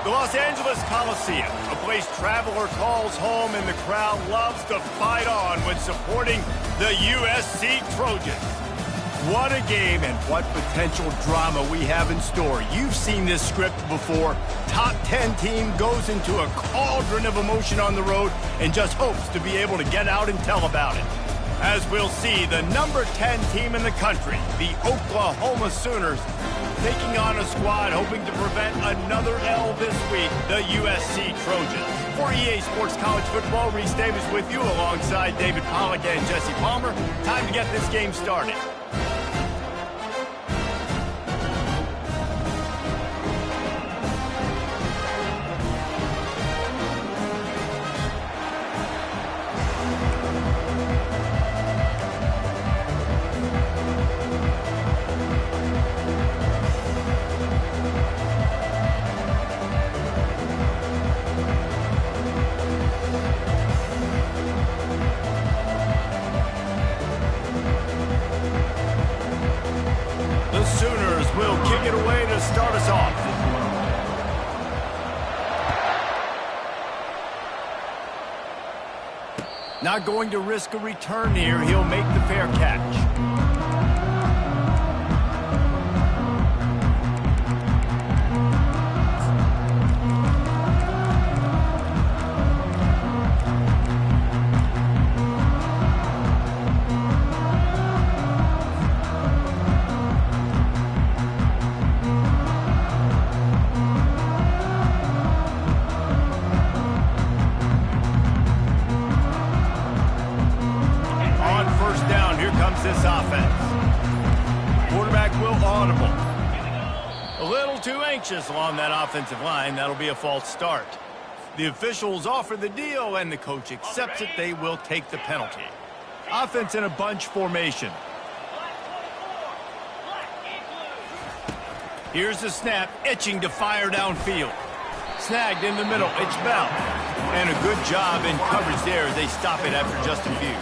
The Los Angeles Coliseum, a place traveler calls home and the crowd loves to fight on when supporting the USC Trojans. What a game and what potential drama we have in store. You've seen this script before. Top 10 team goes into a cauldron of emotion on the road and just hopes to be able to get out and tell about it. As we'll see, the number 10 team in the country, the Oklahoma Sooners, taking on a squad hoping to prevent another L this week, the USC Trojans. For EA Sports College Football, Reese Davis with you alongside David Pollack and Jesse Palmer. Time to get this game started. Start us off. Not going to risk a return here. He'll make the fair catch. This offense. Quarterback will audible. A little too anxious along that offensive line. That'll be a false start. The officials offer the deal, and the coach accepts it. They will take the penalty. Offense in a bunch formation. Here's the snap, itching to fire downfield. Snagged in the middle. It's Bell. And a good job in coverage there as they stop it after just a few.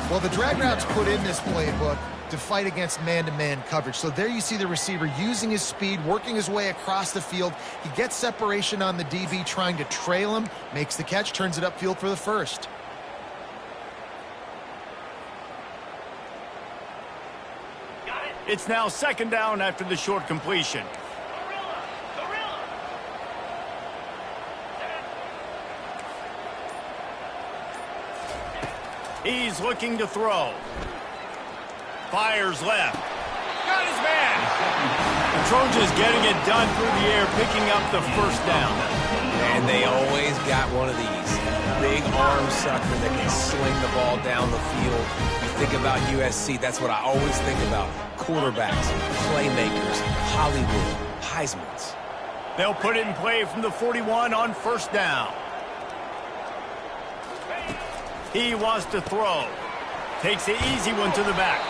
Well, the drag routes put in this playbook to fight against man-to-man coverage. So there you see the receiver using his speed, working his way across the field. He gets separation on the DB, trying to trail him, makes the catch, turns it upfield for the first. It's now second down after the short completion. He's looking to throw. Fires left. Got his man. The Trojans getting it done through the air, picking up the first down. And they always got one of these. Big arm sucker that can sling the ball down the field. You think about USC, that's what I always think about. Quarterbacks, playmakers, Hollywood, Heismans. They'll put it in play from the 41 on first down. He wants to throw. Takes the easy one to the back.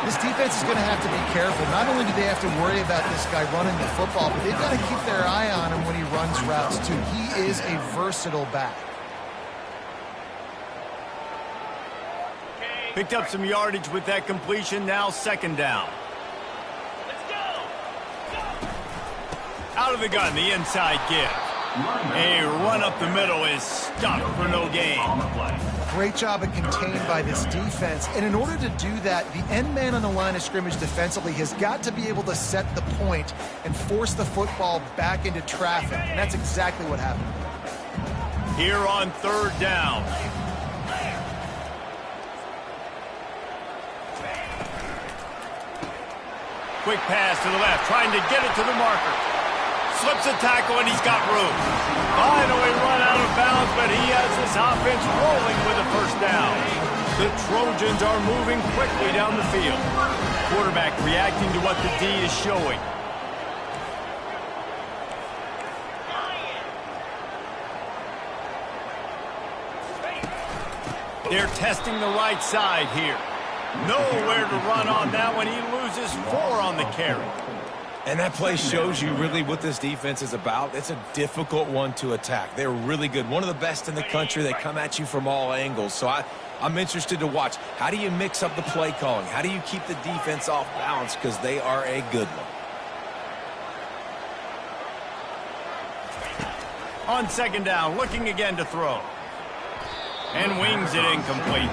This defense is going to have to be careful. Not only do they have to worry about this guy running the football, but they've got to keep their eye on him when he runs routes, too. He is a versatile back. Picked up some yardage with that completion. Now second down. Out of the gun, the inside give. A run up the middle is stopped for no gain. Great job of contained by this defense. And in order to do that, the end man on the line of scrimmage defensively has got to be able to set the point and force the football back into traffic. And that's exactly what happened. Here on third down. Quick pass to the left, trying to get it to the marker. Slips a tackle, and he's got room. Finally run out of bounds, but he has this offense rolling with a first down. The Trojans are moving quickly down the field. Quarterback reacting to what the D is showing. They're testing the right side here. Nowhere to run on that one. He loses 4 on the carry. And that play shows you really what this defense is about. It's a difficult one to attack. They're really good. One of the best in the country. They come at you from all angles. So I'm interested to watch. How do you mix up the play calling? How do you keep the defense off balance? Because they are a good one. On second down, looking again to throw. And wings it incomplete.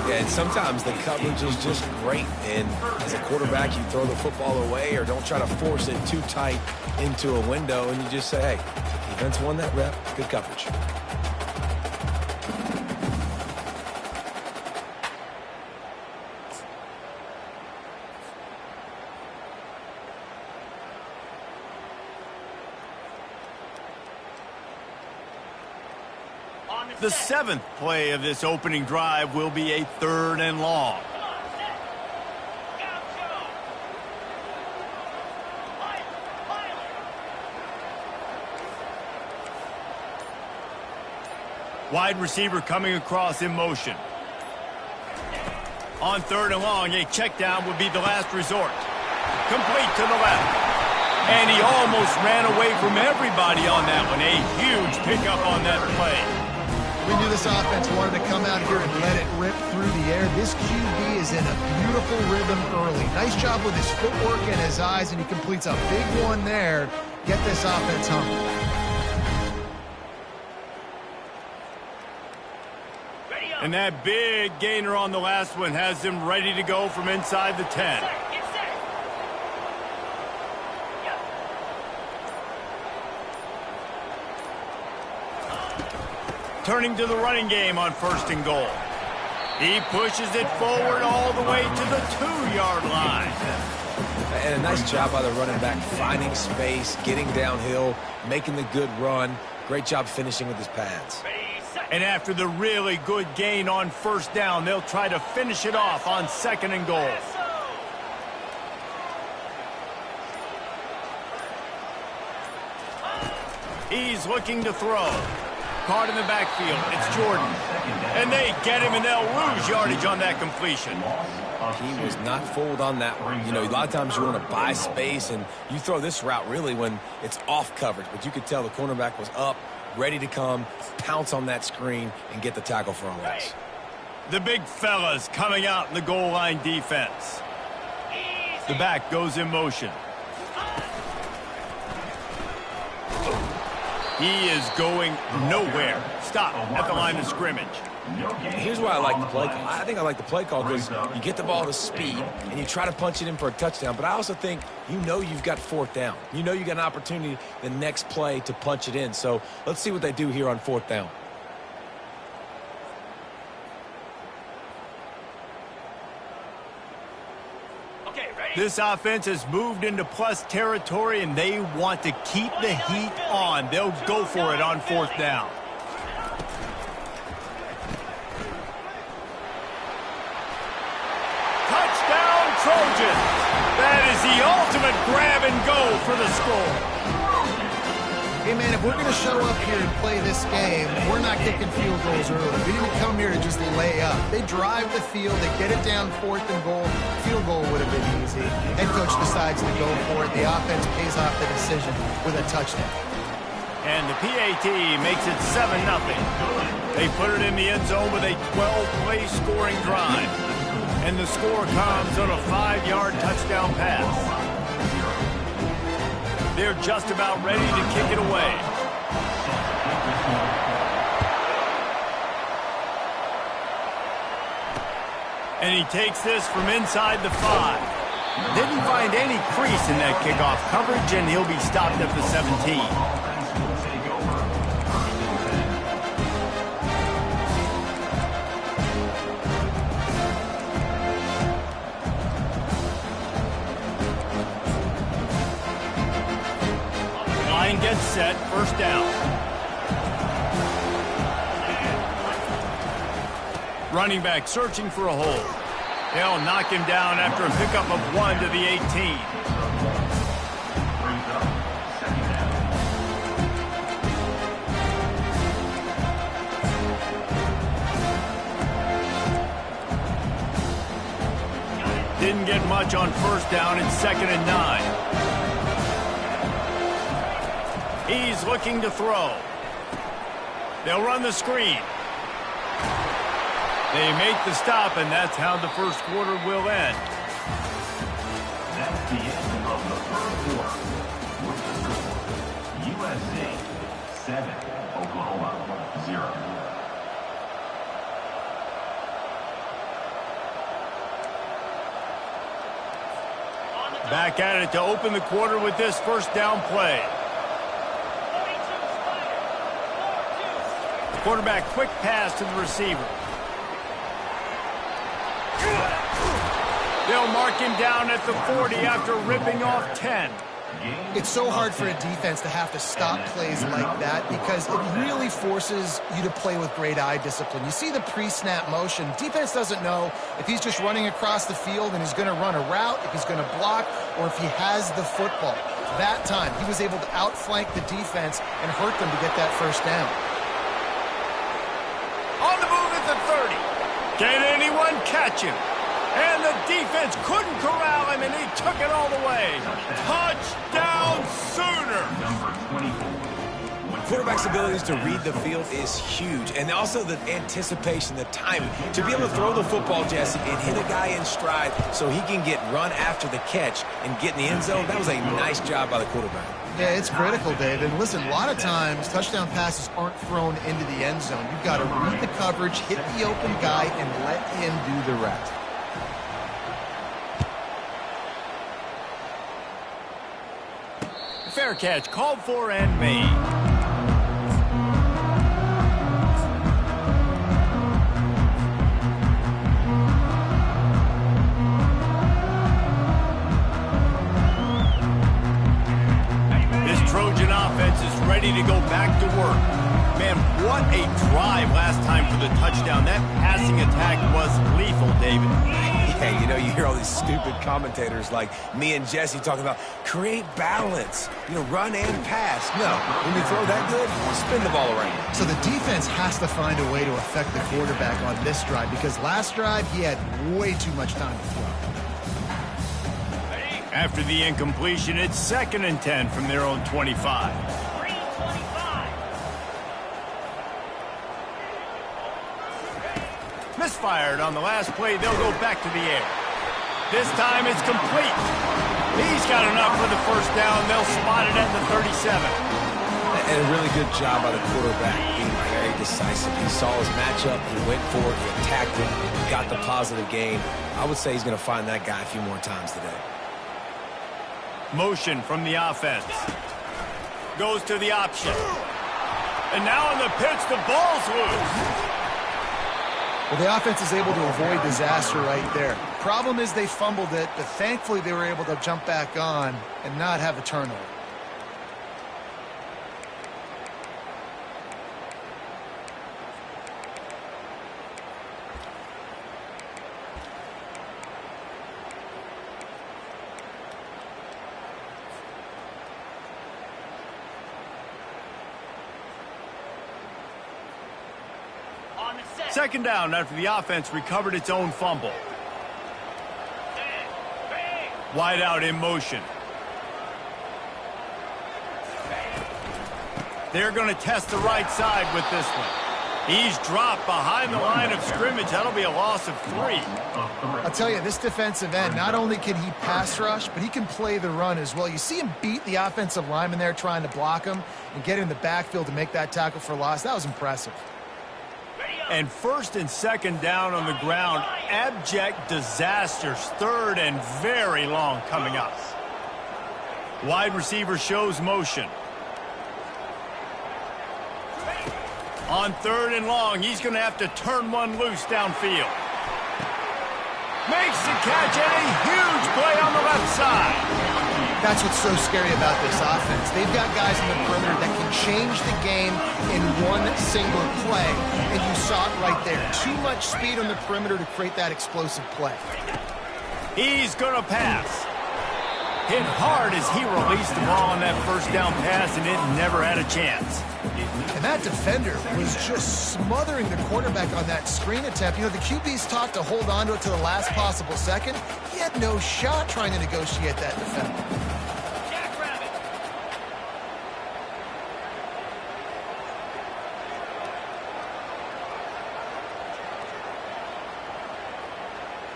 Yeah, and sometimes the coverage is just great. And as a quarterback, you throw the football away or don't try to force it too tight into a window. And you just say, hey, defense won that rep. Good coverage. The 7th play of this opening drive will be a 3rd and long. Wide receiver coming across in motion. On 3rd and long, a check down would be the last resort. Complete to the left. And he almost ran away from everybody on that one. A huge pickup on that play. We knew this offense wanted to come out here and let it rip through the air. This QB is in a beautiful rhythm early. Nice job with his footwork and his eyes, and he completes a big one there. Get this offense humming. And that big gainer on the last one has him ready to go from inside the 10. Turning to the running game on 1st and goal. He pushes it forward all the way to the 2-yard line. And a nice job by the running back, finding space, getting downhill, making the good run. Great job finishing with his pads. And after the really good gain on 1st down, they'll try to finish it off on 2nd and goal. He's looking to throw. Caught in the backfield. It's Jordan. And they get him, and they'll lose yardage on that completion. He was not fooled on that one. You know, a lot of times you want to buy space, and you throw this route really when it's off coverage. But you could tell the cornerback was up, ready to come, pounce on that screen, and get the tackle for a loss. The big fellas coming out in the goal line defense. The back goes in motion. He is going nowhere. Stop at the line of scrimmage. Here's why I like the play call. I think I like the play call because you get the ball to speed and you try to punch it in for a touchdown. But I also think you've got 4th down. You got an opportunity the next play to punch it in. So let's see what they do here on 4th down. This offense has moved into plus territory, and they want to keep the heat on. They'll go for it on 4th down. Touchdown, Trojans! That is the ultimate grab and go for the score. Hey, man, if we're going to show up here and play this game, we're not kicking field goals early. We didn't come here to just lay up. They drive the field. They get it down 4th and goal. Field goal would have been easy. Head coach decides to go for it. The offense pays off the decision with a touchdown. And the PAT makes it 7-0. They put it in the end zone with a 12-play scoring drive. And the score comes on a 5-yard touchdown pass. They're just about ready to kick it away. And he takes this from inside the 5. Didn't find any crease in that kickoff coverage, and he'll be stopped at the 17. Gets set, 1st down. Running back searching for a hole. They'll knock him down after a pickup of 1 to the 18. Didn't get much on 1st down. It's 2nd and 9. He's looking to throw. They'll run the screen. They make the stop, and that's how the 1st quarter will end. That's the end of the 1st quarter. USA 7. Back at it to open the quarter with this first down play. Quarterback quick pass to the receiver. They'll mark him down at the 40 after ripping off 10. It's so hard for a defense to have to stop plays like that because it really forces you to play with great eye discipline. You see the pre-snap motion. Defense doesn't know if he's just running across the field and he's going to run a route, if he's going to block, or if he has the football. That time, he was able to outflank the defense and hurt them to get that first down. On the move at the 30. Can anyone catch him? And the defense couldn't corral him, and he took it all the way. Touchdown, Sooner! Quarterback's abilities to read the field is huge, and also the anticipation, the timing. To be able to throw the football, Jesse, and hit a guy in stride so he can get run after the catch and get in the end zone, that was a nice job by the quarterback. Yeah, it's critical, David. And listen, a lot of times, touchdown passes aren't thrown into the end zone. You've got to read the coverage, hit the open guy, and let him do the rest. Fair catch called for and made. This Trojan offense is ready to go back to work. Man, what a drive last time for the touchdown. That passing attack was lethal, David. Yeah, you know, you hear all these stupid commentators like me and Jesse talking about create balance, you know, run and pass. No, when you throw that good, spin the ball around. So the defense has to find a way to affect the quarterback on this drive because last drive he had way too much time to throw. After the incompletion, it's 2nd and 10 from their own 25. Misfired on the last play. They'll go back to the air. This time it's complete. He's got enough for the first down. They'll spot it at the 37. And a really good job by the quarterback being very decisive. He saw his matchup. He went for it. He attacked it. He got the positive gain. I would say he's going to find that guy a few more times today. Motion from the offense. Goes to the option. And now on the pitch, the ball's loose. Well, the offense is able to avoid disaster right there. Problem is they fumbled it, but thankfully they were able to jump back on and not have a turnover. Second down after the offense recovered its own fumble. Wide out in motion. They're going to test the right side with this one. He's dropped behind the line of scrimmage. That'll be a loss of 3. I'll tell you, this defensive end, not only can he pass rush, but he can play the run as well. You see him beat the offensive lineman there trying to block him and get in the backfield to make that tackle for loss. That was impressive. And 1st and 2nd down on the ground. Abject disasters. 3rd and very long coming up. Wide receiver shows motion. On 3rd and long, he's going to have to turn one loose downfield. Makes the catch and a huge play on the left side. That's what's so scary about this offense. They've got guys in the perimeter that can change the game in one single play. And you saw it right there. Too much speed on the perimeter to create that explosive play. He's going to pass. Hit hard as he released the ball on that first down pass, and it never had a chance. And that defender was just smothering the quarterback on that screen attempt. You know, the QB's taught to hold on to it to the last possible second. He had no shot trying to negotiate that defender.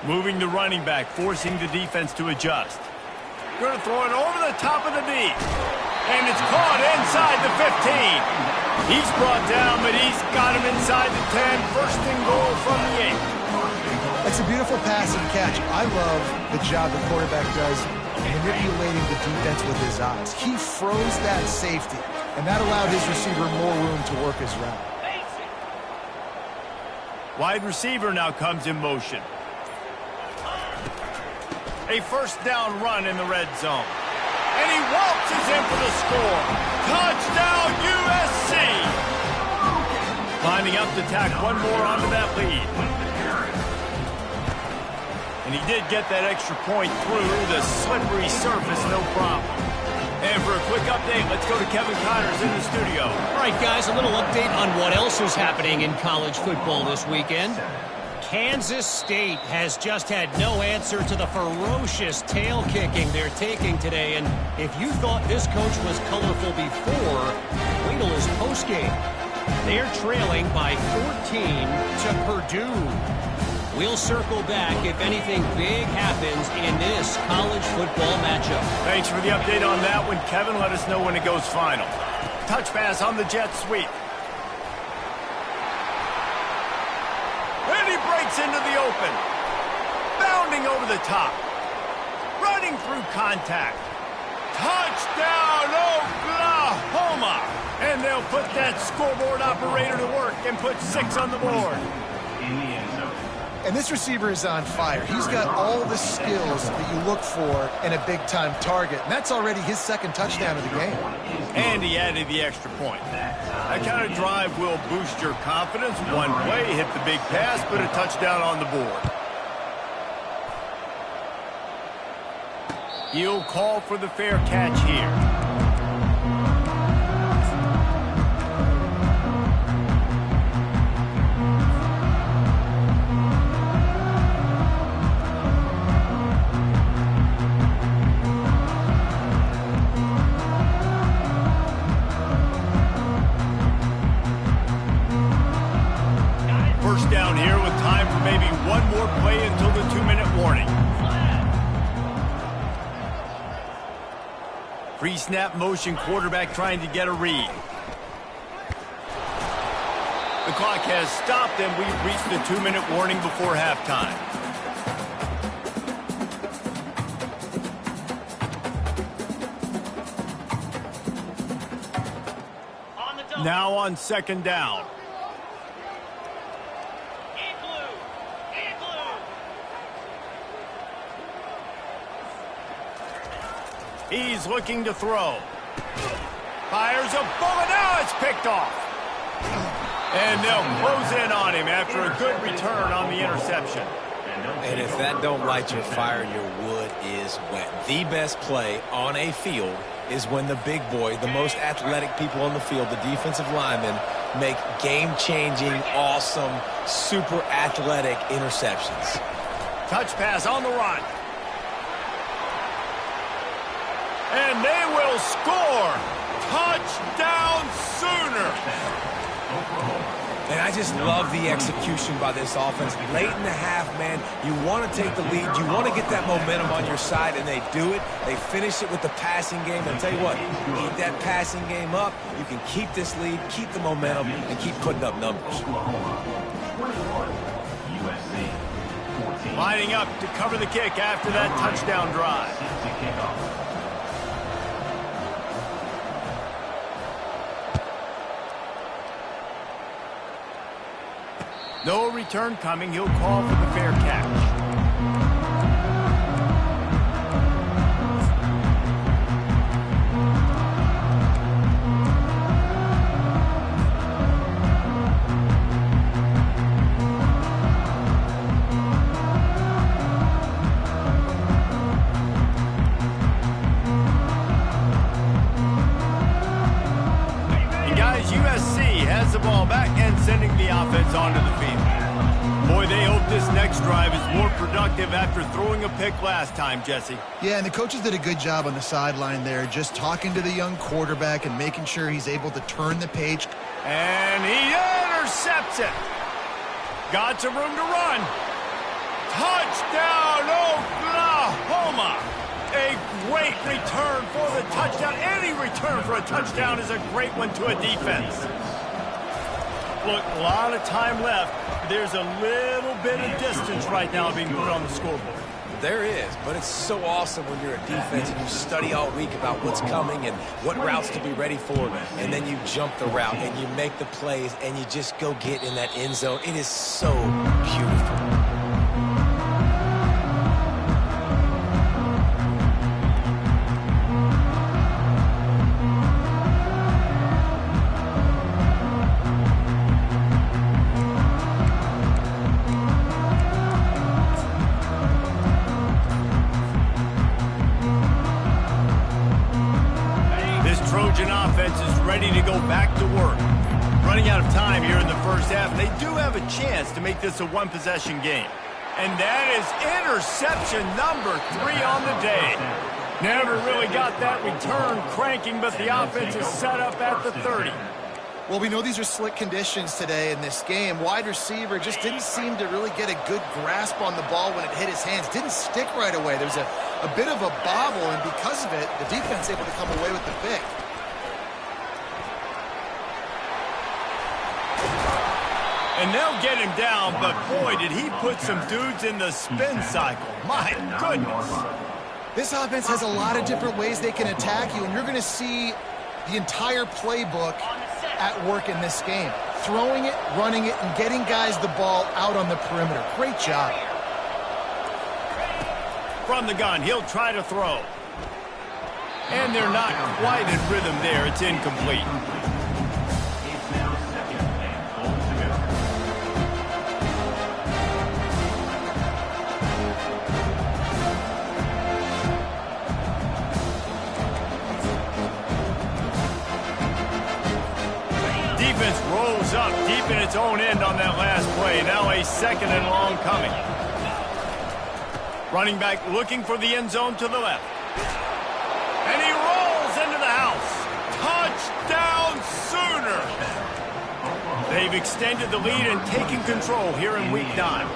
Moving the running back, forcing the defense to adjust. Going to throw it over the top of the knee. And it's caught inside the 15. He's brought down, but he's got him inside the 10. 1st and goal from the 8. That's a beautiful pass and catch. I love the job the quarterback does manipulating the defense with his eyes. He froze that safety, and that allowed his receiver more room to work his route. Wide receiver now comes in motion. A first down run in the red zone. And he waltzes in for the score. Touchdown, USC! Lining up to tack one more onto that lead. And he did get that extra point through the slippery surface, no problem. And for a quick update, let's go to Kevin Connors in the studio. All right, guys, a little update on what else is happening in college football this weekend. Kansas State has just had no answer to the ferocious tail kicking they're taking today. And if you thought this coach was colorful before, wait till his postgame. They're trailing by 14 to Purdue. We'll circle back if anything big happens in this college football matchup. Thanks for the update on that one, Kevin. Let us know when it goes final. Touch pass on the jet sweep. And he breaks into the open. Bounding over the top. Running through contact. Touchdown, Oklahoma! And they'll put that scoreboard operator to work and put 6 on the board. And this receiver is on fire. He's got all the skills that you look for in a big-time target. And that's already his second touchdown of the game. And he added the extra point. That kind of drive will boost your confidence. One play, hit the big pass, put a touchdown on the board. He'll call for the fair catch here. First down here with time for maybe one more play until the 2-minute warning. Pre-snap motion, quarterback trying to get a read. The clock has stopped and we've reached the 2-minute warning before halftime. Now on second down. He's looking to throw. Fires a bullet. Now it's picked off. And they'll close in on him after a good return on the interception. And if that don't light your fire, your wood is wet. The best play on a field is when the big boy, the most athletic people on the field, the defensive linemen, make game-changing, awesome, super athletic interceptions. Touch pass on the run. And they will score. Touchdown Sooner. And I just love the execution by this offense. Late in the half, man, you want to take the lead. You want to get that momentum on your side, and they do it. They finish it with the passing game. And I'll tell you what, keep that passing game up. You can keep this lead, keep the momentum, and keep putting up numbers. Lining up to cover the kick after that touchdown drive. No return coming. He'll call for the fair catch. And guys, USC has the ball back and sending the offense onto the field. Boy, they hope this next drive is more productive after throwing a pick last time, Jesse. Yeah, and the coaches did a good job on the sideline there, just talking to the young quarterback and making sure he's able to turn the page. And he intercepts it. Got some room to run. Touchdown, Oklahoma. A great return for the touchdown. Any return for a touchdown is a great one to a defense. Look, a lot of time left. There's a little bit of distance right now being put on the scoreboard. There is, but it's so awesome when you're a defense and you study all week about what's coming and what routes to be ready for, and then you jump the route and you make the plays and you just go get in that end zone. It is so beautiful. Ready to go back to work. Running out of time here in the first half. They do have a chance to make this a one-possession game. And that is interception number 3 on the day. Never really got that return cranking, but the offense is set up at the 30. Well, we know these are slick conditions today in this game. Wide receiver just didn't seem to really get a good grasp on the ball when it hit his hands. Didn't stick right away. There was a bit of a bobble, and because of it, the defense able to come away with the pick. And they'll get him down, but boy, did he put some dudes in the spin cycle. My goodness. This offense has a lot of different ways they can attack you, and you're going to see the entire playbook at work in this game. Throwing it, running it, and getting guys the ball out on the perimeter. Great job. From the gun, he'll try to throw. And they're not quite in rhythm there. It's incomplete. Defense rolls up deep in its own end on that last play. Now a 2nd and long coming. Running back looking for the end zone to the left. And he rolls into the house. Touchdown Sooner! They've extended the lead and taken control here in Week 9.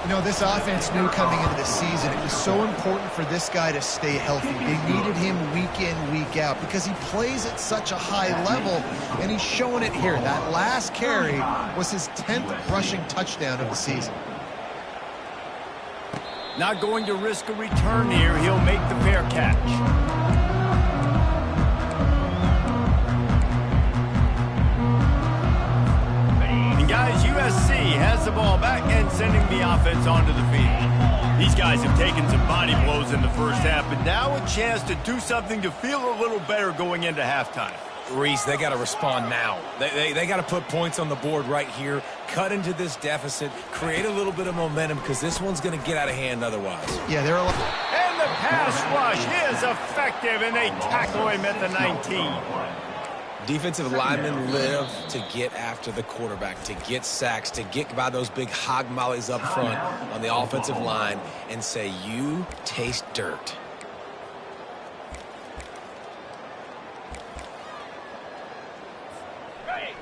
You know, this offense knew coming into the season it was so important for this guy to stay healthy. They needed him week in, week out because he plays at such a high level, and he's showing it here. That last carry was his 10th rushing touchdown of the season. Not going to risk a return here. He'll make the fair catch. Guys, USC has the ball back and sending the offense onto the field. These guys have taken some body blows in the first half, but now a chance to do something to feel a little better going into halftime. Reese, they got to respond now. They got to put points on the board right here, cut into this deficit, create a little bit of momentum because this one's going to get out of hand otherwise. Yeah, they're a lot. And the pass rush is effective, and they tackle him at the 19. Defensive linemen live to get after the quarterback, to get sacks, to get by those big hog mollies up front on the offensive line and say, you taste dirt.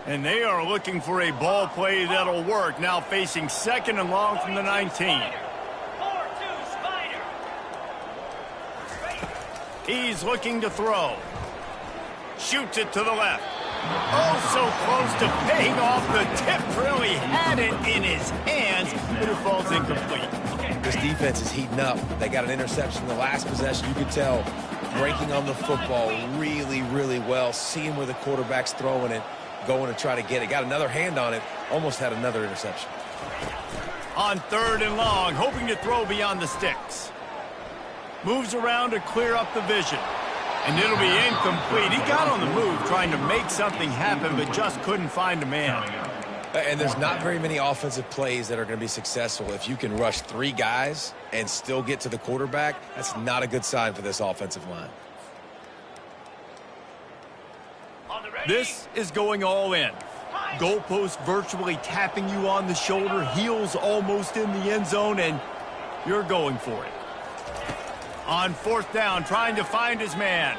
And they are looking for a ball play that'll work. Now facing 2nd and long from the 19. He's looking to throw. Shoots it to the left. Oh, so close to paying off the tip. Really had it in his hands, but it falls incomplete. This defense is heating up. They got an interception the last possession. You could tell breaking on the football really, really well. Seeing where the quarterback's throwing it, going to try to get it. Got another hand on it. Almost had another interception. On 3rd and long, hoping to throw beyond the sticks. Moves around to clear up the vision. And it'll be incomplete. He got on the move trying to make something happen, but just couldn't find a man. And there's not very many offensive plays that are going to be successful. If you can rush 3 guys and still get to the quarterback, that's not a good sign for this offensive line. This is going all in. Goalpost virtually tapping you on the shoulder, heels almost in the end zone, and you're going for it. On 4th down, trying to find his man.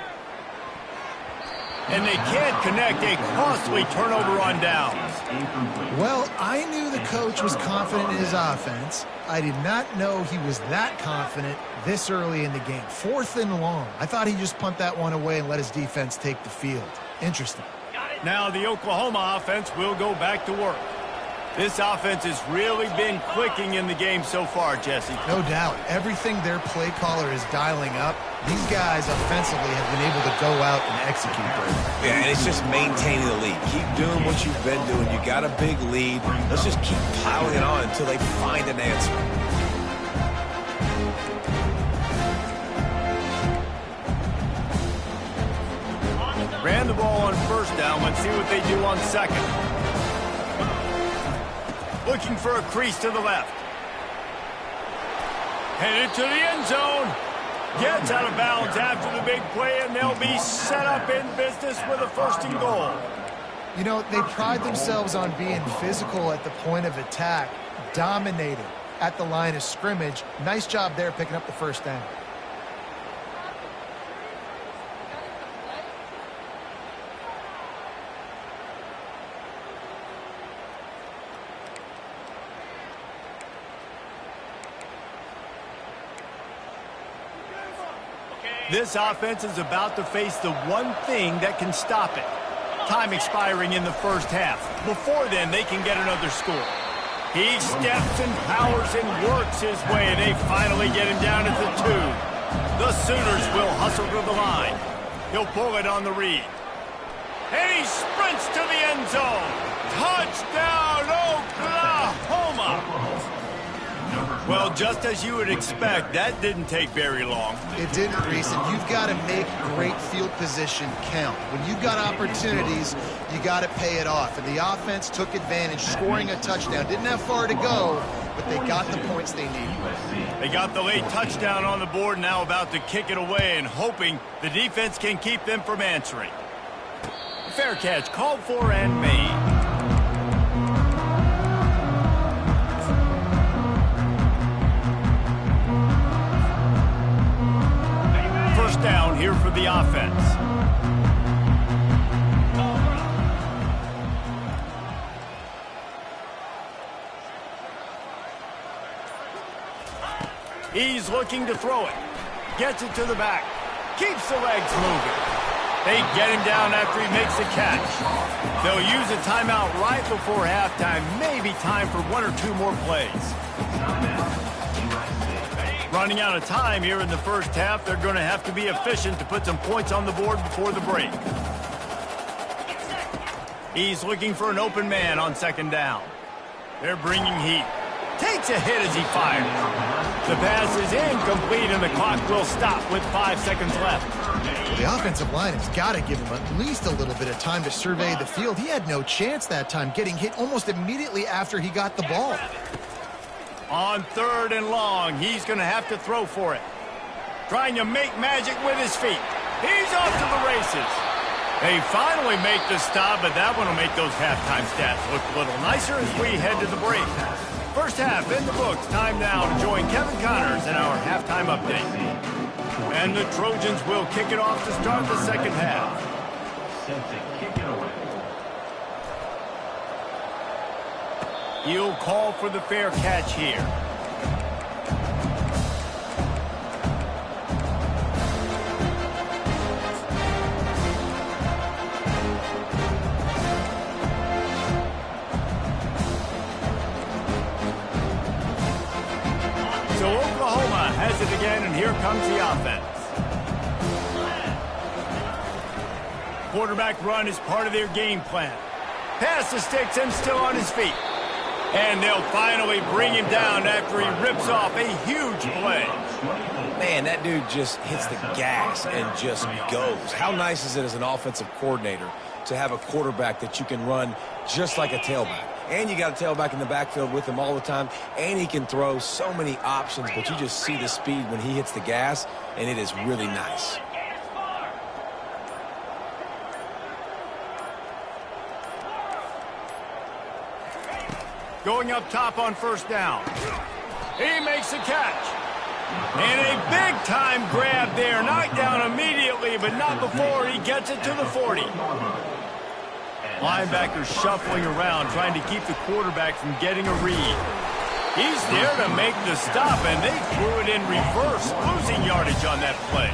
And they can't connect. A costly turnover on downs. Well, I knew the coach was confident in his offense. I did not know he was that confident this early in the game. 4th and long. I thought he'd just punt that one away and let his defense take the field. Interesting. Now the Oklahoma offense will go back to work. This offense has really been clicking in the game so far, Jesse. No doubt. Everything their play caller is dialing up, these guys offensively have been able to go out and execute there. Yeah, and it's just maintaining the lead. Keep doing what you've been doing. You got a big lead. Let's just keep piling it on until they find an answer. Ran the ball on first down. Let's see what they do on second. Looking for a crease to the left. Headed to the end zone. Gets out of bounds after the big play, and they'll be set up in business with a 1st and goal. You know, they pride themselves on being physical at the point of attack, dominating at the line of scrimmage. Nice job there picking up the 1st down. This offense is about to face the one thing that can stop it. Time expiring in the 1st half. Before then, they can get another score. He steps and powers and works his way. They finally get him down at the 2. The Sooners will hustle to the line. He'll pull it on the read. And he sprints to the end zone. Touchdown, Oklahoma! Well, just as you would expect, that didn't take very long. It didn't, Reese, and you've got to make great field position count. When you've got opportunities, you got to pay it off. And the offense took advantage, scoring a touchdown. Didn't have far to go, but they got the points they needed. They got the late touchdown on the board, now about to kick it away and hoping the defense can keep them from answering. Fair catch called for and made. Down here for the offense. He's looking to throw it. Gets it to the back. Keeps the legs moving. They get him down after he makes the catch. They'll use a timeout right before halftime. Maybe time for 1 or 2 more plays. Running out of time here in the 1st half. They're going to have to be efficient to put some points on the board before the break. He's looking for an open man on 2nd down. They're bringing heat. Takes a hit as he fires. The pass is incomplete, and the clock will stop with 5 seconds left. The offensive line has got to give him at least a little bit of time to survey the field. He had no chance that time, getting hit almost immediately after he got the ball. On 3rd and long, he's going to have to throw for it. Trying to make magic with his feet. He's off to the races. They finally make the stop, but that one will make those halftime stats look a little nicer as we head to the break. 1st half in the books. Time now to join Kevin Connors in our halftime update. And the Trojans will kick it off to start the 2nd half. He'll call for the fair catch here. So Oklahoma has it again, and here comes the offense. Quarterback run is part of their game plan. Pass the sticks and still on his feet. And they'll finally bring him down after he rips off a huge play. Man, that dude just hits the gas and just goes. How nice is it as an offensive coordinator to have a quarterback that you can run just like a tailback? And you got a tailback in the backfield with him all the time, and he can throw so many options, but you just see the speed when he hits the gas, and it is really nice. Going up top on 1st down. He makes the catch. And a big-time grab there. Knocked down immediately, but not before he gets it to the 40. Linebackers shuffling around, trying to keep the quarterback from getting a read. He's there to make the stop, and they threw it in reverse, losing yardage on that play.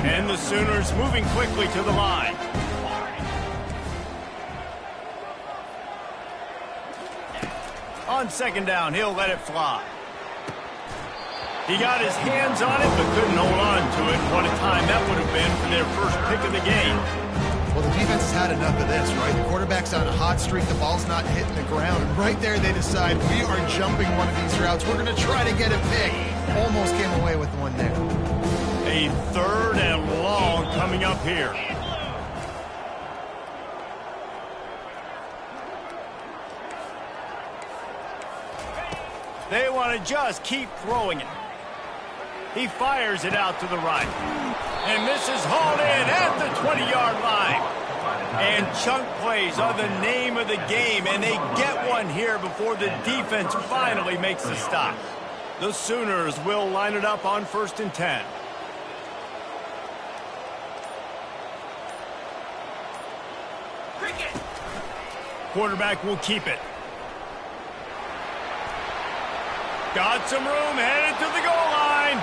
And the Sooners moving quickly to the line. On second down, he'll let it fly. He got his hands on it, but couldn't hold on to it. What a time that would have been for their first pick of the game. Well, the defense has had enough of this, right? The quarterback's on a hot streak. The ball's not hitting the ground. And right there, they decide, we are jumping one of these routes. We're going to try to get a pick. Almost came away with one there. A 3rd and long coming up here. They want to just keep throwing it. He fires it out to the right. And this is hauled in at the 20-yard line. And chunk plays are the name of the game, and they get one here before the defense finally makes the stop. The Sooners will line it up on 1st and 10. Quarterback will keep it. Got some room, headed to the goal line.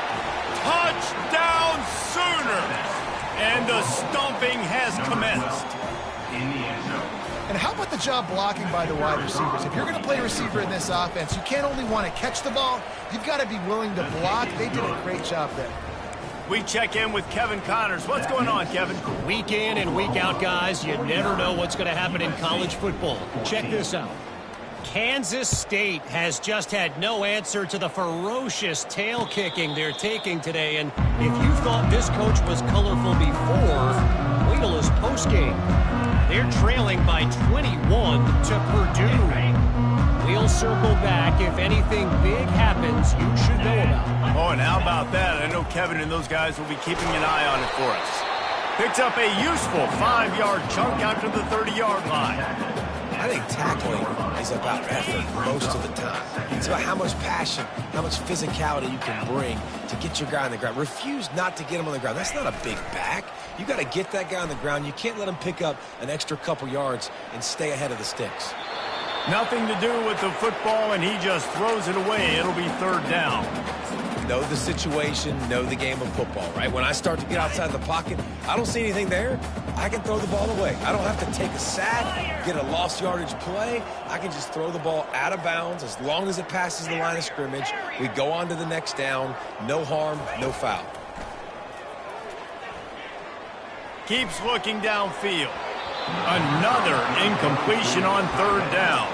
Touchdown Sooners! And the stomping has commenced. And how about the job blocking by the wide receivers? If you're going to play receiver in this offense, you can't only want to catch the ball, you've got to be willing to block. They did a great job there. We check in with Kevin Connors. What's going on, Kevin? Week in and week out, guys, you never know what's going to happen in college football. Check this out. Kansas State has just had no answer to the ferocious tail kicking they're taking today. And if you thought this coach was colorful before, wait till his postgame. They're trailing by 21 to Purdue. We'll circle back. If anything big happens, you should know about it. Oh, and how about that? I know Kevin and those guys will be keeping an eye on it for us. Picks up a useful 5-yard chunk out to the 30-yard line. I think tackling is about effort most of the time. It's about how much passion, how much physicality you can bring to get your guy on the ground. Refuse not to get him on the ground. That's not a big back. You got to get that guy on the ground. You can't let him pick up an extra couple yards and stay ahead of the sticks. Nothing to do with the football, and he just throws it away. It'll be 3rd down. Know the situation, know the game of football, right? When I start to get outside the pocket, I don't see anything there. I can throw the ball away. I don't have to take a sack, get a lost yardage play. I can just throw the ball out of bounds as long as it passes the line of scrimmage. We go on to the next down. No harm, no foul. Keeps looking downfield. Another incompletion on 3rd down.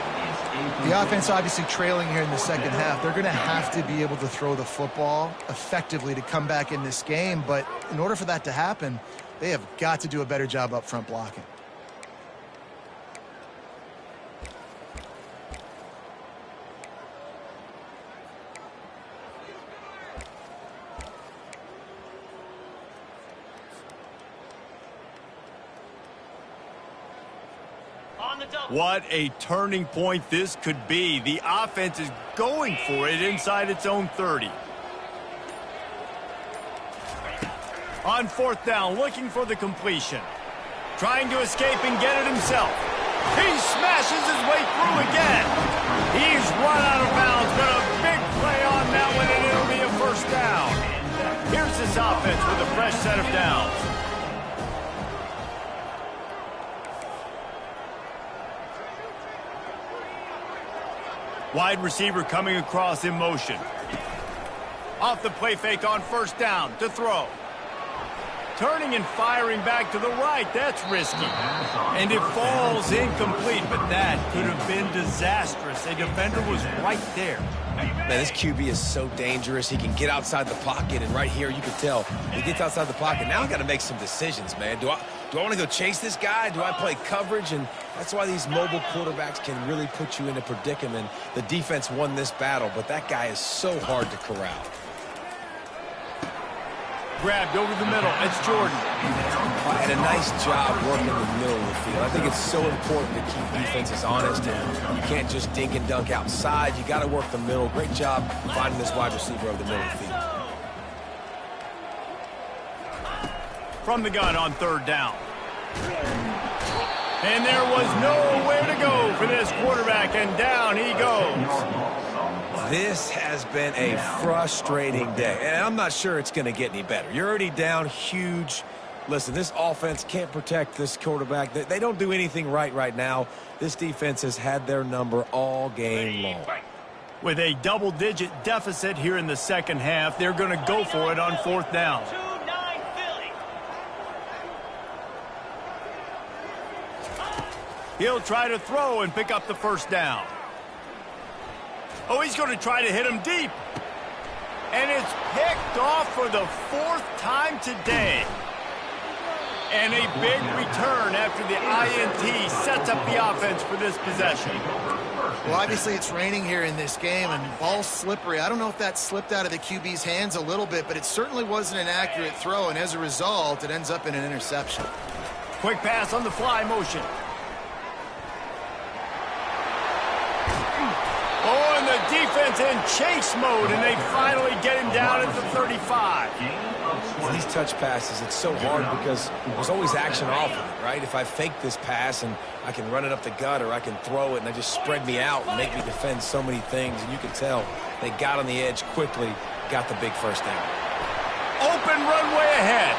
The offense obviously trailing here in the second half. They're going to have to be able to throw the football effectively to come back in this game. But in order for that to happen, they have got to do a better job up front blocking. What a turning point this could be. The offense is going for it inside its own 30. On 4th down, looking for the completion. Trying to escape and get it himself. He smashes his way through again. He's run out of bounds, but a big play on that one, and it'll be a 1st down. Here's this offense with a fresh set of downs. Wide receiver coming across in motion. Off the play fake on 1st down to throw. Turning and firing back to the right. That's risky. And it falls incomplete, but that could have been disastrous. A defender was right there. Man, this QB is so dangerous. He can get outside the pocket, and right here you can tell he gets outside the pocket. Now I got to make some decisions, man. Do I want to go chase this guy? Do I play coverage? And that's why these mobile quarterbacks can really put you in a predicament. The defense won this battle, but that guy is so hard to corral. Grabbed over the middle. It's Jordan. And a nice job working in the middle of the field. I think it's so important to keep defenses honest, and you can't just dink and dunk outside. You got to work the middle. Great job finding this wide receiver over the middle of the field. From the gun on 3rd down. And there was nowhere to go for this quarterback, and down he goes. This has been a frustrating day, and I'm not sure it's going to get any better. You're already down huge. Listen, this offense can't protect this quarterback. They don't do anything right now. This defense has had their number all game long. With a double-digit deficit here in the second half, they're going to go for it on fourth down. He'll try to throw and pick up the first down. Oh, he's going to try to hit him deep. And it's picked off for the fourth time today. And a big return after the INT sets up the offense for this possession. Well, obviously it's raining here in this game, and ball's slippery. I don't know if that slipped out of the QB's hands a little bit, but it certainly wasn't an accurate throw, and as a result, it ends up in an interception. Quick pass on the fly motion. Oh, and the defense in chase mode, and they finally get him down at the 35. These touch passes, it's so hard because there's always action off of it, right? If I fake this pass and I can run it up the gut, or I can throw it and they just spread me out and make me defend so many things, and you can tell they got on the edge quickly, got the big first down. Open runway ahead.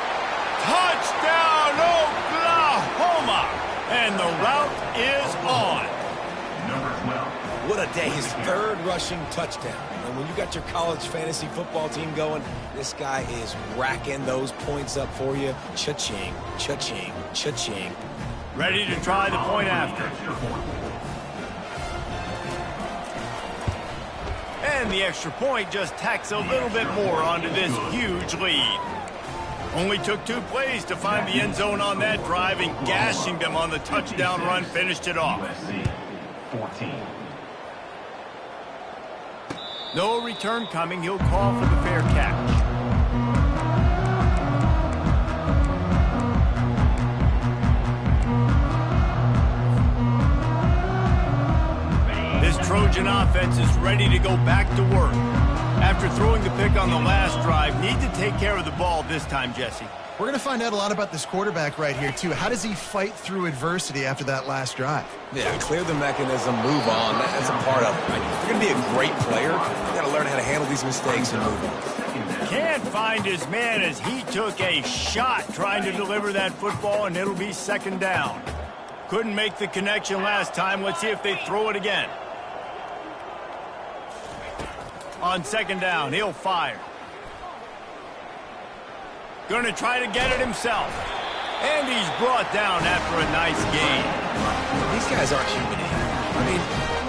Touchdown, Oklahoma! And the route is on. What a day. His third rushing touchdown. And when you got your college fantasy football team going, this guy is racking those points up for you. Cha-ching, cha-ching, cha-ching. Ready to try the point after. And the extra point just tacks a little bit more onto this huge lead. Only took 2 plays to find the end zone on that drive, and gashing them on the touchdown run finished it off. 14. No return coming. He'll call for the fair catch. This Trojan offense is ready to go back to work. After throwing the pick on the last drive, need to take care of the ball this time, Jesse. We're going to find out a lot about this quarterback right here, too. How does he fight through adversity after that last drive? Yeah, clear the mechanism, move on. That's a part of it, right? If you're going to be a great player, you got to learn how to handle these mistakes and move on. Can't find his man as he took a shot trying to deliver that football, and it'll be second down. Couldn't make the connection last time. Let's see if they throw it again. On second down, he'll fire. Going to try to get it himself. And he's brought down after a nice gain. These guys aren't human either. I mean,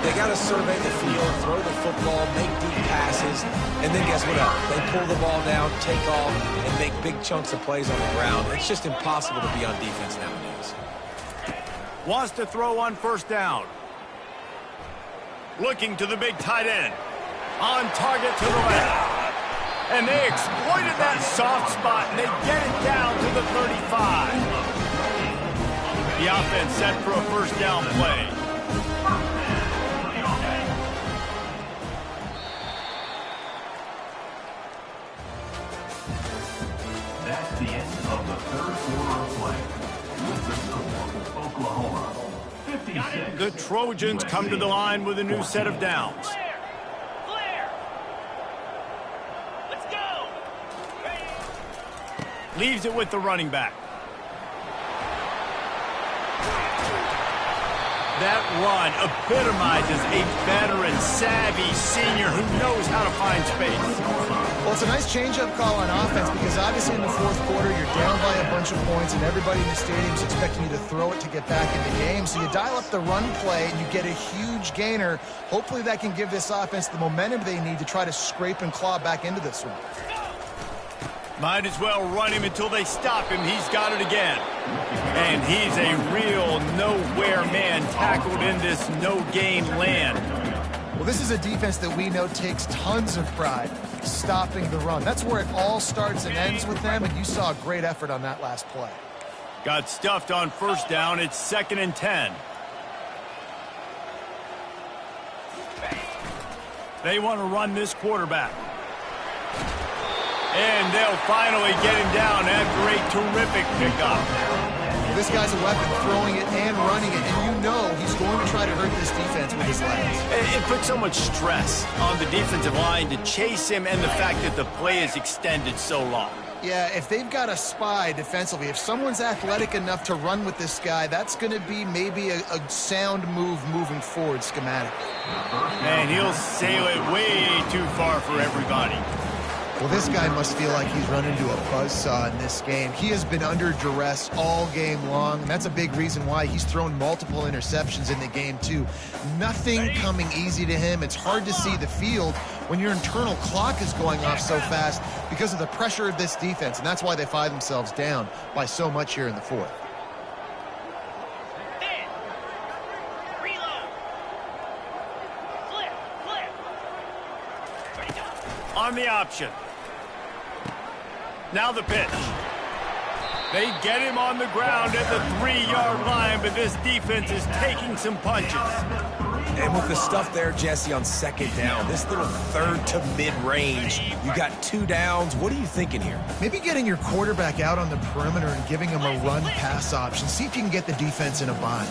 they got to survey the field, throw the football, make deep passes, and then guess what else? They pull the ball down, take off, and make big chunks of plays on the ground. It's just impossible to be on defense nowadays. Wants to throw on first down. Looking to the big tight end. On target to the left. And they exploited that soft spot, and they get it down to the 35. The offense set for a first down play. That's the end of the third quarter of play. With the score, Oklahoma 56. The Trojans come to the line with a new set of downs. Leaves it with the running back. That run epitomizes a veteran, savvy senior who knows how to find space. Well, it's a nice change-up call on offense because obviously in the fourth quarter you're down by a bunch of points and everybody in the stadium is expecting you to throw it to get back in the game. So you dial up the run play and you get a huge gainer. Hopefully that can give this offense the momentum they need to try to scrape and claw back into this one. Might as well run him until they stop him. He's got it again. And he's a real nowhere man tackled in this no-game land. Well, this is a defense that we know takes tons of pride stopping the run. That's where it all starts and ends with them, and you saw a great effort on that last play. Got stuffed on first down. It's 2nd and 10. They want to run this quarterback. And they'll finally get him down after a terrific pickup. Well, this guy's a weapon, throwing it and running it, and you know he's going to try to hurt this defense with his legs. It puts so much stress on the defensive line to chase him, and the fact that the play is extended so long. Yeah, if they've got a spy defensively, if someone's athletic enough to run with this guy, that's going to be maybe a sound move moving forward schematically. And he'll sail it way too far for everybody. Well, this guy must feel like he's run into a buzzsaw in this game. He has been under duress all game long, and that's a big reason why he's thrown multiple interceptions in the game, too. Nothing coming easy to him. It's hard to see the field when your internal clock is going off so fast because of the pressure of this defense, and that's why they find themselves down by so much here in the fourth. On the option. Now the pitch. They get him on the ground at the 3-yard line, but this defense is taking some punches. And with the stuff there, Jesse, on second down, this little third to mid-range, you got 2 downs. What are you thinking here? Maybe getting your quarterback out on the perimeter and giving him a run-pass option. See if you can get the defense in a bind.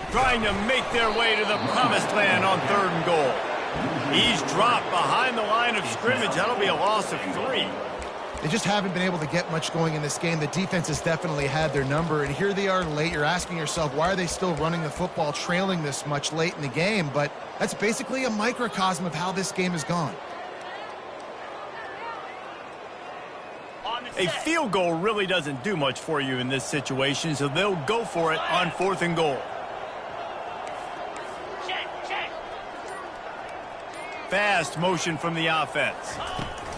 Trying to make their way to the promised land on 3rd and goal. He's dropped behind the line of scrimmage. That'll be a loss of 3. They just haven't been able to get much going in this game. The defense has definitely had their number, and here they are late. You're asking yourself, why are they still running the football, trailing this much late in the game? But that's basically a microcosm of how this game has gone. A field goal really doesn't do much for you in this situation, so they'll go for it on 4th and goal. Fast motion from the offense.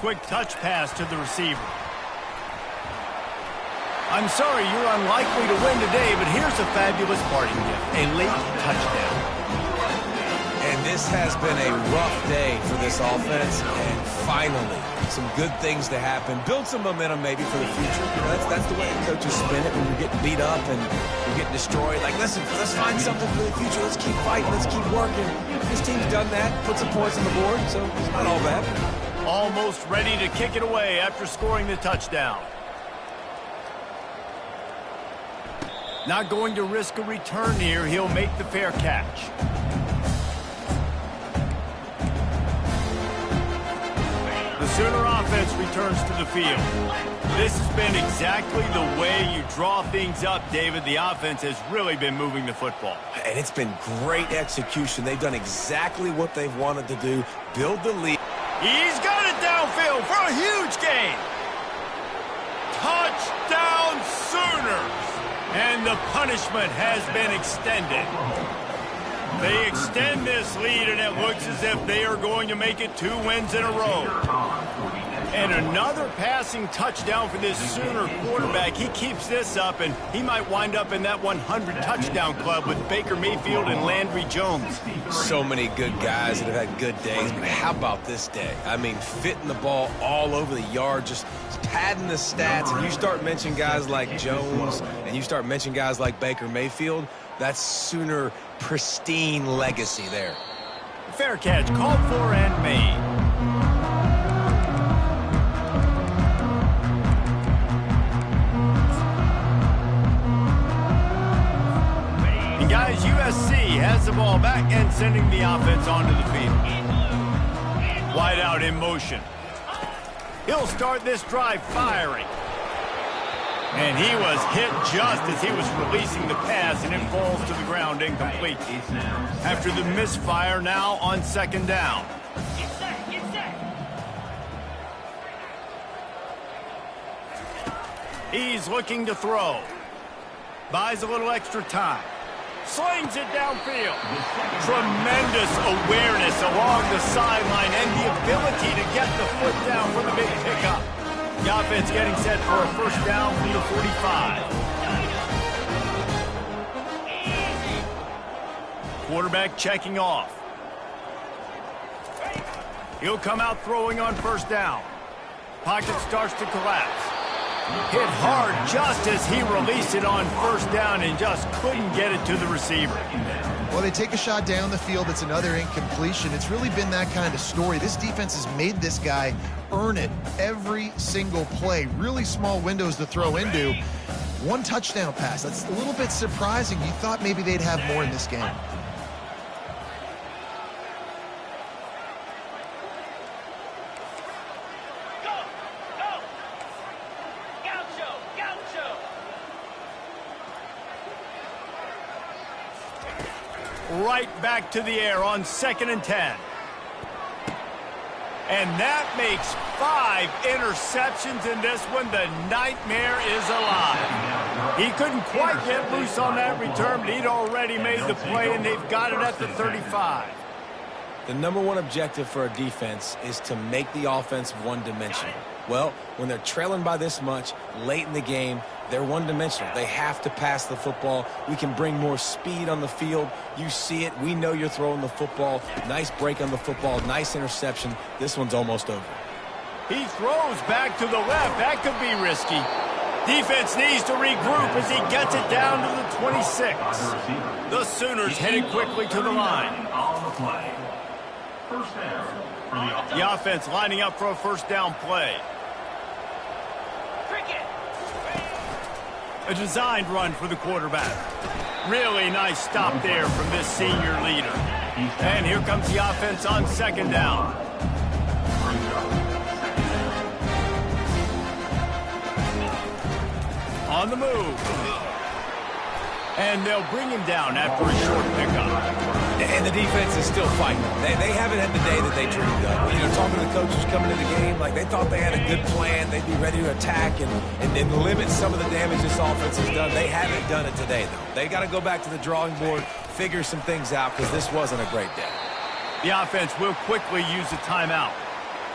Quick touch pass to the receiver. I'm sorry you're unlikely to win today, but here's a fabulous parting gift. A late touchdown. And this has been a rough day for this offense, and finally, some good things to happen. Build some momentum maybe for the future. You know, that's the way coaches spin it when you're getting beat up and you're getting destroyed. Like, listen, let's find something for the future. Let's keep fighting. Let's keep working. This team's done that, put some points on the board, so it's not all bad. Almost ready to kick it away after scoring the touchdown. Not going to risk a return here. He'll make the fair catch. The Sooner offense returns to the field. This has been exactly the way you draw things up, David. The offense has really been moving the football. And it's been great execution. They've done exactly what they've wanted to do, build the lead. He's got it downfield for a huge gain. Touchdown Sooners. And the punishment has been extended. They extend this lead, and it looks as if they are going to make it 2 wins in a row. And another passing touchdown for this Sooner quarterback. He keeps this up, and he might wind up in that 100 touchdown club with Baker Mayfield and Landry Jones. So many good guys that have had good days, but how about this day? I mean, fitting the ball all over the yard, just padding the stats, and you start mentioning guys like Jones, and you start mentioning guys like Baker Mayfield, that's Sooner pristine legacy there. Fair catch called for and made. And guys, USC has the ball back and sending the offense onto the field. Wide out in motion. He'll start this drive firing. And he was hit just as he was releasing the pass, and it falls to the ground incomplete. After the misfire, now on 2nd down. He's looking to throw. Buys a little extra time. Slings it downfield. Tremendous awareness along the sideline and the ability to get the foot down for the big pickup. The offense getting set for a 1st down from the 45. Quarterback checking off. He'll come out throwing on 1st down. Pocket starts to collapse. Hit hard just as he released it on 1st down and just couldn't get it to the receiver. Well, they take a shot down the field. It's another incompletion. It's really been that kind of story. This defense has made this guy earn it every single play. Really small windows to throw into. 1 touchdown pass. That's a little bit surprising. You thought maybe they'd have more in this game. right back to the air on 2nd and 10. And that makes 5 interceptions in this one. The nightmare is alive. He couldn't quite get loose on that return, but he'd already made the play, and they've got it at the 35. The number one objective for a defense is to make the offense one-dimensional. Well, when they're trailing by this much late in the game, they're one-dimensional. They have to pass the football. We can bring more speed on the field. You see it. We know you're throwing the football. Nice break on the football. Nice interception. This one's almost over. He throws back to the left. That could be risky. Defense needs to regroup as he gets it down to the 26. The Sooners headed quickly to the line. First down. The offense lining up for a first down play. A designed run for the quarterback. Really nice stop there from this senior leader. And here comes the offense on 2nd down. On the move. And they'll bring him down after a short pickup. And the defense is still fighting. They haven't had the day that they dreamed of. You know, talking to the coaches coming to the game, like they thought they had a good plan. They'd be ready to attack and limit some of the damage this offense has done. They haven't done it today, though. They got to go back to the drawing board, figure some things out, because this wasn't a great day. The offense will quickly use a timeout.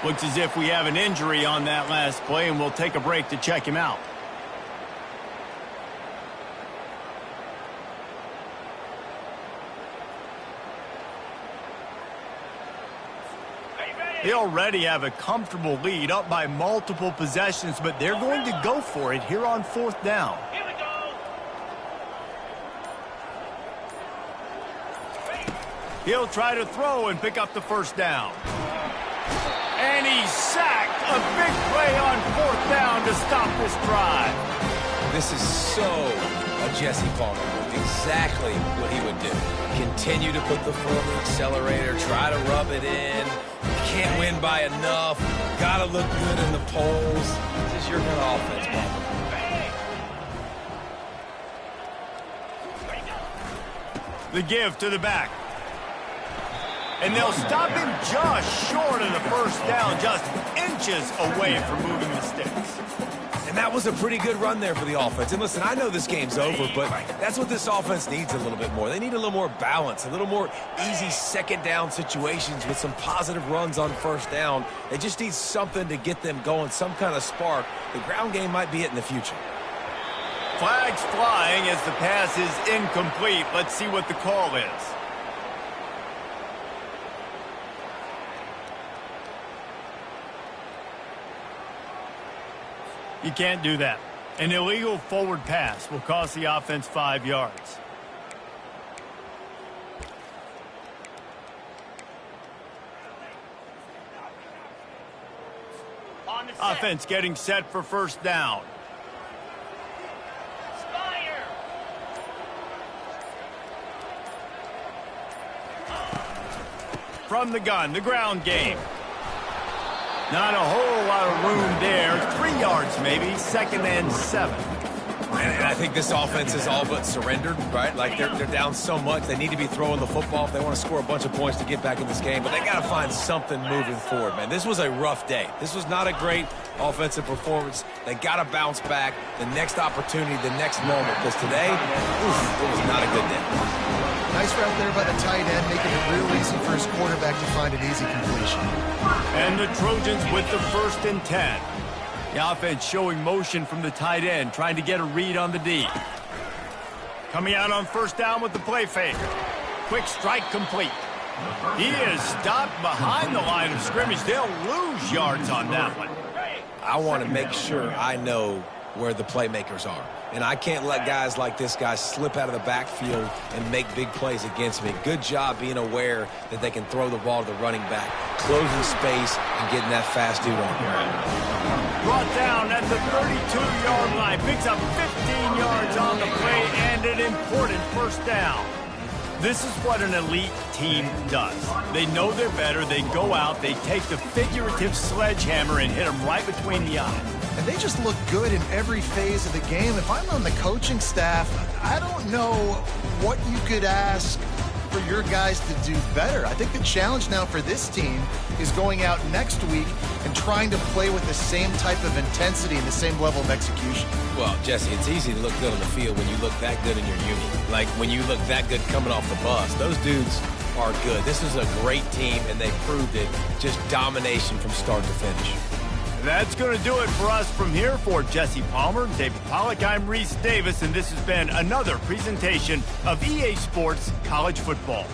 Looks as if we have an injury on that last play, and we'll take a break to check him out. They already have a comfortable lead, up by multiple possessions, but they're going to go for it here on 4th down. Here we go. He'll try to throw and pick up the first down. And he's sacked. A big play on 4th down to stop this drive. This is so a Jesse Palmer move. Exactly what he would do. Continue to put the foot on the accelerator, try to rub it in. Can't win by enough. Got to look good in the polls. This is your kind of offense, Palmer. The give to the back. And they'll stop him just short of the first down, just inches away from moving the sticks. And that was a pretty good run there for the offense. And listen, I know this game's over, but that's what this offense needs a little bit more. They need a little more balance, a little more easy 2nd down situations with some positive runs on 1st down. They just need something to get them going, some kind of spark. The ground game might be it in the future. Flags flying as the pass is incomplete. Let's see what the call is. You can't do that. An illegal forward pass will cost the offense 5 yards. Offense getting set for first down. From the gun, the ground game. Not a whole lot of room there. 3 yards maybe. 2nd and 7. And I think this offense is all but surrendered, right? Like they're down so much. They need to be throwing the football if they want to score a bunch of points to get back in this game. But they got to find something moving forward, man. This was a rough day. This was not a great offensive performance. They got to bounce back. The next opportunity, the next moment. Because today, it was not a good day. Nice route there by the tight end, making it real easy for his quarterback to find an easy completion. And the Trojans with the 1st and 10. The offense showing motion from the tight end, trying to get a read on the D. Coming out on 1st down with the play fake. Quick strike complete. He is stopped behind the line of scrimmage. They'll lose yards on that one. I want to make sure I know where the playmakers are. And I can't let guys like this guy slip out of the backfield and make big plays against me. Good job being aware that they can throw the ball to the running back, closing space and getting that fast dude on here. Brought down at the 32-yard line. Picks up 15 yards on the play and an important first down. This is what an elite team does. They know they're better. They go out. They take the figurative sledgehammer and hit them right between the eyes. And they just look good in every phase of the game. If I'm on the coaching staff, I don't know what you could ask for your guys to do better. I think the challenge now for this team is going out next week and trying to play with the same type of intensity and the same level of execution. Well, Jesse, it's easy to look good on the field when you look that good in your unit. Like when you look that good coming off the bus. Those dudes are good. This is a great team, and they proved it. Just domination from start to finish. That's going to do it for us from here. For Jesse Palmer, David Pollack, I'm Reese Davis, and this has been another presentation of EA Sports College Football.